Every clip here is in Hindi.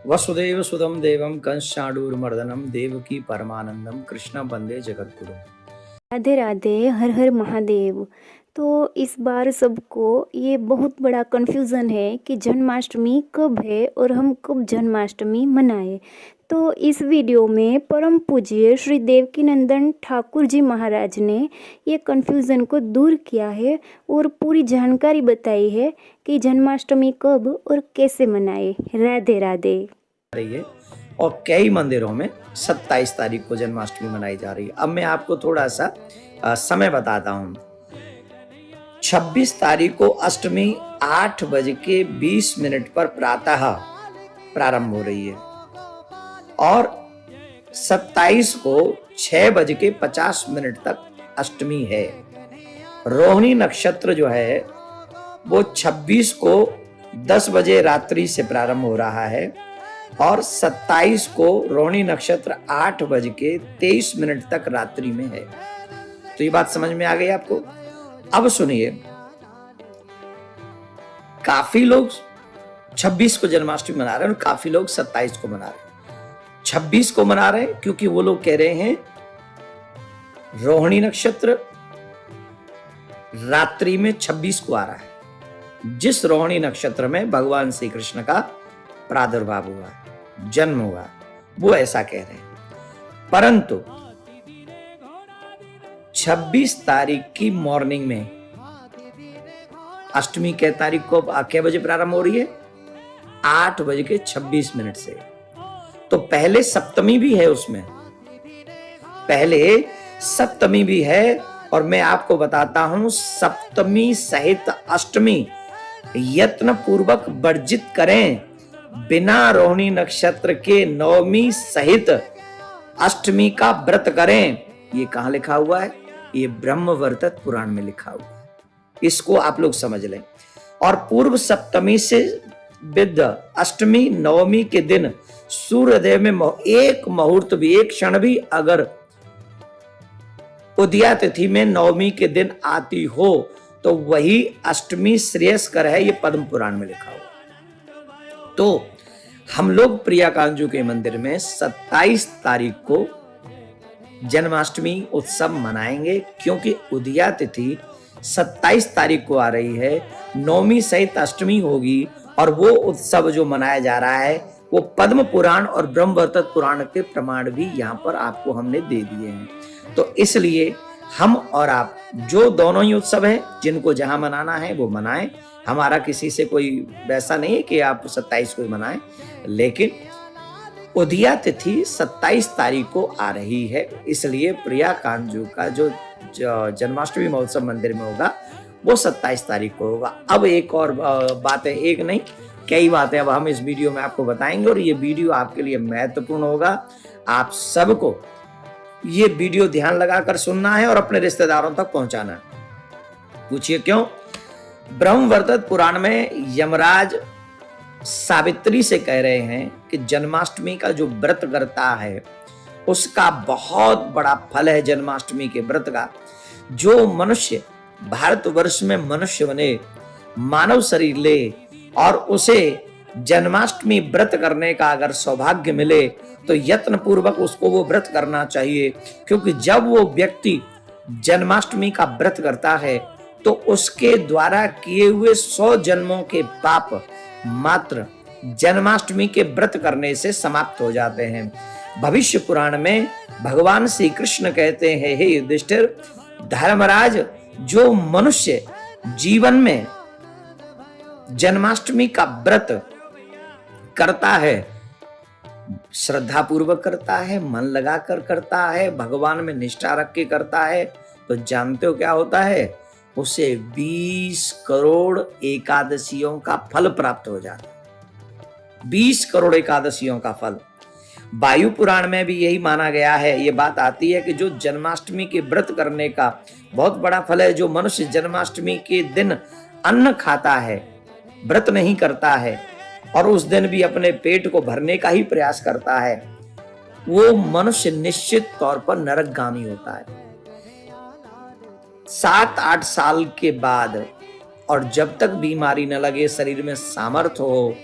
वसुदेव सुदम देवम कंसाडूरमर्दनम देवकी परमानंदम कृष्ण वंदे जगद्गुरु। राधे राधे, हर हर महादेव। तो इस बार सबको ये बहुत बड़ा कन्फ्यूज़न है कि जन्माष्टमी कब है और हम कब जन्माष्टमी मनाएं। तो इस वीडियो में परम पूज्य श्री देवकीनंदन ठाकुर जी महाराज ने ये कन्फ्यूज़न को दूर किया है और पूरी जानकारी बताई है कि जन्माष्टमी कब और कैसे मनाएं। राधे राधे। रही है और कई मंदिरों में 27 तारीख को जन्माष्टमी मनाई जा रही है। अब मैं आपको थोड़ा सा समय बताता हूँ। 26 तारीख को अष्टमी 8:20 पर प्रातः प्रारंभ हो रही है और 27 को 6:50 तक अष्टमी है। रोहिणी नक्षत्र जो है वो 26 को 10 बजे रात्रि से प्रारंभ हो रहा है और 27 को रोहिणी नक्षत्र 8:23 तक रात्रि में है। तो ये बात समझ में आ गई आपको। अब सुनिए, काफी लोग 26 को जन्माष्टमी मना रहे हैं और काफी लोग 27 को मना रहे हैं। 26 को मना रहे हैं क्योंकि वो लोग कह रहे हैं रोहिणी नक्षत्र रात्रि में 26 को आ रहा है, जिस रोहिणी नक्षत्र में भगवान श्री कृष्ण का प्रादुर्भाव हुआ, जन्म हुआ, वो ऐसा कह रहे हैं। परंतु 26 तारीख की मॉर्निंग में अष्टमी के तारीख को क्या बजे प्रारंभ हो रही है? 8:26 से। तो पहले सप्तमी भी है, उसमें पहले सप्तमी भी है और मैं आपको बताता हूं, सप्तमी सहित अष्टमी यत्न पूर्वक वर्जित करें। बिना रोहिणी नक्षत्र के नवमी सहित अष्टमी का व्रत करें। ये कहां लिखा हुआ है? ये ब्रह्मवर्तत पुराण में लिखा हुआ है। इसको आप लोग समझ लें। और पूर्व सप्तमी से विद अष्टमी नवमी के दिन सूर्योदय में एक मुहूर्त भी, एक क्षण भी अगर उदया तिथि में नवमी के दिन आती हो तो वही अष्टमी श्रेयस्कर है। ये पद्म पुराण में लिखा हुआ। तो हम लोग प्रिया कांजू के मंदिर में 27 तारीख को जन्माष्टमी उत्सव मनाएंगे क्योंकि उदया तिथि 27 तारीख को आ रही है, नवमी सहित अष्टमी होगी और वो उत्सव जो मनाया जा रहा है वो पद्म पुराण और ब्रह्मवर्तत पुराण के प्रमाण भी यहाँ पर आपको हमने दे दिए हैं। तो इसलिए हम और आप जो दोनों ही उत्सव हैं, जिनको जहां मनाना है वो मनाएं। हमारा किसी से कोई वैसा नहीं है कि आप 27 को मनाएं, लेकिन उदया तिथि 27 तारीख को आ रही है। इसलिए प्रिया कांजू का जो जन्माष्टमी महोत्सव मंदिर में होगा वो 27 तारीख को होगा। अब एक और बात है, एक नहीं कई बातें अब हम इस वीडियो में आपको बताएंगे और ये वीडियो आपके लिए महत्वपूर्ण होगा। आप सबको ये वीडियो ध्यान लगाकर सुनना है और अपने रिश्तेदारों तक पहुंचाना है। पूछिए क्यों? ब्रह्मवर्तत पुराण में यमराज सावित्री से कह रहे हैं कि जन्माष्टमी का जो व्रत करता है उसका बहुत बड़ा फल है। जन्माष्टमी के व्रत का जो मनुष्य भारतवर्ष में मनुष्य बने, मानव शरीर ले और उसे जन्माष्टमी व्रत करने का अगर सौभाग्य मिले तो यत्न पूर्वक उसको वो व्रत करना चाहिए। क्योंकि जब वो व्यक्ति जन्माष्टमी का व्रत करता है तो उसके द्वारा किए हुए 100 जन्मों के पाप मात्र जन्माष्टमी के व्रत करने से समाप्त हो जाते हैं। भविष्य पुराण में भगवान श्री कृष्ण कहते हैं, हे युधिष्ठिर, धर्मराज, जो मनुष्य जीवन में जन्माष्टमी का व्रत करता है, श्रद्धा पूर्वक करता है, मन लगाकर करता है, भगवान में निष्ठा रख के करता है, तो जानते हो क्या होता है? उसे 20 करोड़ एकादशियों का फल प्राप्त हो जाता है। 20 करोड़ एकादशियों का फल। वायु पुराण में भी यही माना गया है। ये बात आती है कि जो जन्माष्टमी के व्रत करने का बहुत बड़ा फल है। जो मनुष्य जन्माष्टमी के दिन अन्न खाता है, व्रत नहीं करता है और उस दिन भी अपने पेट को भरने का ही प्रयास करता है, वो मनुष्य निश्चित तौर पर नरकगामी होता है। 7-8 साल के बाद और जब तक बीमारी न लगे, शरीर में सामर्थ्य हो,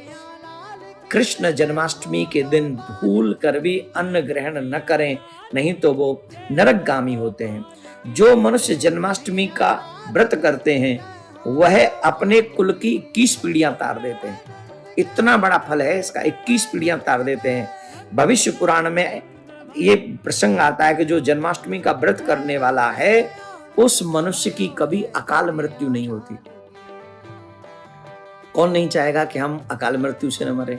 कृष्ण जन्माष्टमी के दिन भूल कर भी अन्न ग्रहण न करें, नहीं तो वो नरकगामी होते हैं। जो मनुष्य जन्माष्टमी का व्रत करते हैं वह अपने कुल की 21 पीढ़ियां तार देते हैं। इतना बड़ा फल है इसका, 21 पीढ़ियां तार देते हैं। भविष्य पुराण में ये प्रसंग आता है कि जो जन्माष्टमी का व्रत करने वाला है उस मनुष्य की कभी अकाल मृत्यु नहीं होती। कौन नहीं चाहेगा कि हम अकाल मृत्यु से न मरे?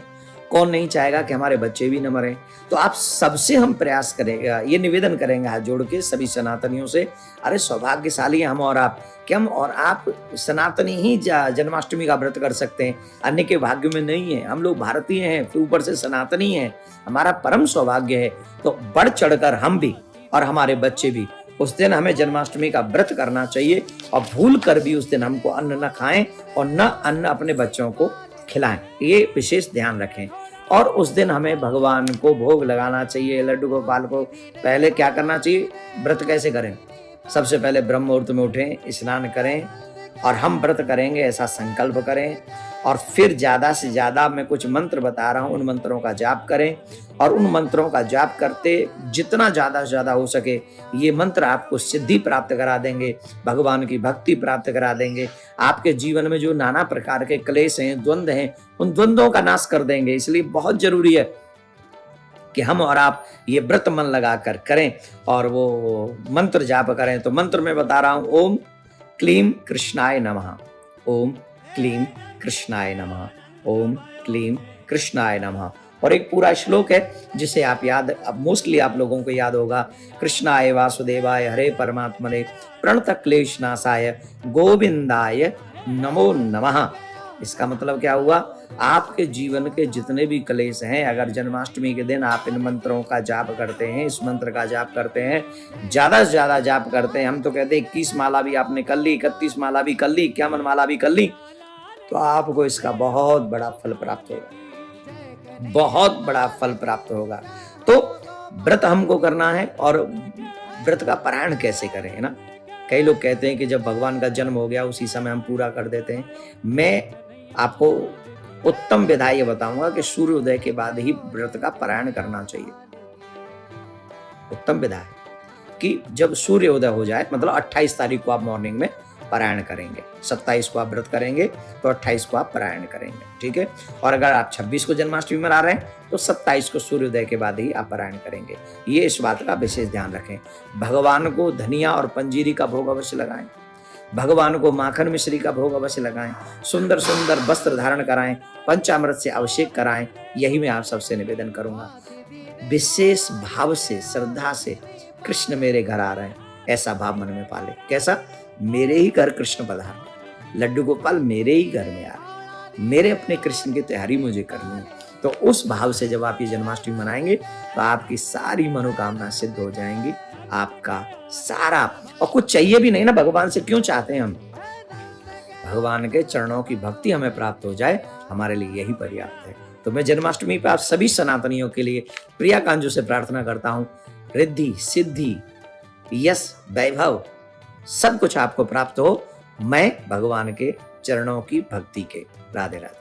कौन नहीं चाहेगा कि हमारे बच्चे भी न मरे? तो आप सबसे हम प्रयास करेंगे, ये निवेदन करेंगे हाथ जोड़ के सभी सनातनियों से, अरे सौभाग्यशाली हम और आप कि हम और आप सनातनी ही जन्माष्टमी का व्रत कर सकते हैं, अन्य के भाग्य में नहीं है। हम लोग भारतीय हैं, फिर ऊपर से सनातनी हैं, हमारा परम सौभाग्य है। तो बढ़ चढ़कर हम भी और हमारे बच्चे भी उस दिन हमें जन्माष्टमी का व्रत करना चाहिए, और भूल कर भी उस दिन हमको अन्न न खाएं और न अन्न अपने बच्चों को खिलाएं, ये विशेष ध्यान रखें। और उस दिन हमें भगवान को भोग लगाना चाहिए, लड्डू गोपाल को। पहले क्या करना चाहिए? व्रत कैसे करें? सबसे पहले ब्रह्म मुहूर्त में उठें, स्नान करें और हम व्रत करेंगे ऐसा संकल्प करें, और फिर ज्यादा से ज्यादा मैं कुछ मंत्र बता रहा हूं, उन मंत्रों का जाप करें, और उन मंत्रों का जाप करते जितना ज्यादा से ज्यादा हो सके ये मंत्र आपको सिद्धि प्राप्त करा देंगे, भगवान की भक्ति प्राप्त करा देंगे। आपके जीवन में जो नाना प्रकार के क्लेश हैं, द्वंद्व हैं, उन द्वंद्वों का नाश कर देंगे। इसलिए बहुत जरूरी है कि हम और आप ये व्रत मन लगा कर करें और वो मंत्र जाप करें। तो मंत्र में बता रहा हूं, ओम क्लीम कृष्णाय नमः, ओम क्लीम कृष्णाय नमः, ओम क्लीम कृष्णाय नमः। और एक पूरा श्लोक है जिसे आप याद, अब मोस्टली आप लोगों को याद होगा, कृष्णाय वासुदेवाय हरे परमात्मने प्रणत क्लेश नाशाय गोविंदाय नमो नमः। इसका मतलब क्या हुआ? आपके जीवन के जितने भी क्लेश हैं, अगर जन्माष्टमी के दिन आप इन मंत्रों का जाप करते हैं, इस मंत्र का जाप करते हैं, ज्यादा से ज्यादा जाप करते हैं, हम तो कहते हैं 21 माला भी आपने कर ली, 31 माला भी कर ली, 51 माला भी कर ली, तो आपको इसका बहुत बड़ा फल प्राप्त होगा, बहुत बड़ा फल प्राप्त होगा। तो व्रत हमको करना है, और व्रत का पारायण कैसे करें, है ना? कई लोग कहते हैं कि जब भगवान का जन्म हो गया उसी समय हम पूरा कर देते हैं। मैं आपको उत्तम विधा ये बताऊंगा कि सूर्योदय के बाद ही व्रत का पारायण करना चाहिए। उत्तम विधा है कि जब सूर्योदय हो जाए, मतलब 28 तारीख को आप मॉर्निंग में पारायण करेंगे, 27 को आप व्रत करेंगे तो 28 को आप पारायण करेंगे, ठीक है? और अगर आप 26 को जन्माष्टमी मना रहे हैं तो 27 को सूर्योदय के बाद ही आप पारायण करेंगे। ये इस बात का विशेष ध्यान रखें। भगवान को धनिया और पंजीरी का भोग अवश्य लगाएं, भगवान को माखन मिश्री का भोग अवश्य लगाएं, सुंदर सुंदर वस्त्र धारण कराएं, पंचामृत से अभिषेक कराएं। यही मैं आप सबसे निवेदन करूंगा। विशेष भाव से, श्रद्धा से, कृष्ण मेरे घर आ रहे हैं, ऐसा भाव मन में पाले। कैसा? मेरे ही घर कृष्ण पधार, लड्डू गोपाल मेरे ही घर में आ रहे, मेरे अपने कृष्ण की तैयारी मुझे करनी है। तो उस भाव से जब आप ये जन्माष्टमी मनाएंगे तो आपकी सारी मनोकामना सिद्ध हो जाएंगी, आपका सारा। और कुछ चाहिए भी नहीं ना, भगवान से क्यों चाहते हैं हम? भगवान के चरणों की भक्ति हमें प्राप्त हो जाए, हमारे लिए यही पर्याप्त है। तो मैं जन्माष्टमी पे आप सभी सनातनियों के लिए प्रिया कांजू से प्रार्थना करता हूँ, रिद्धि सिद्धि यश वैभव सब कुछ आपको प्राप्त हो। मैं भगवान के चरणों की भक्ति के। राधे राधे।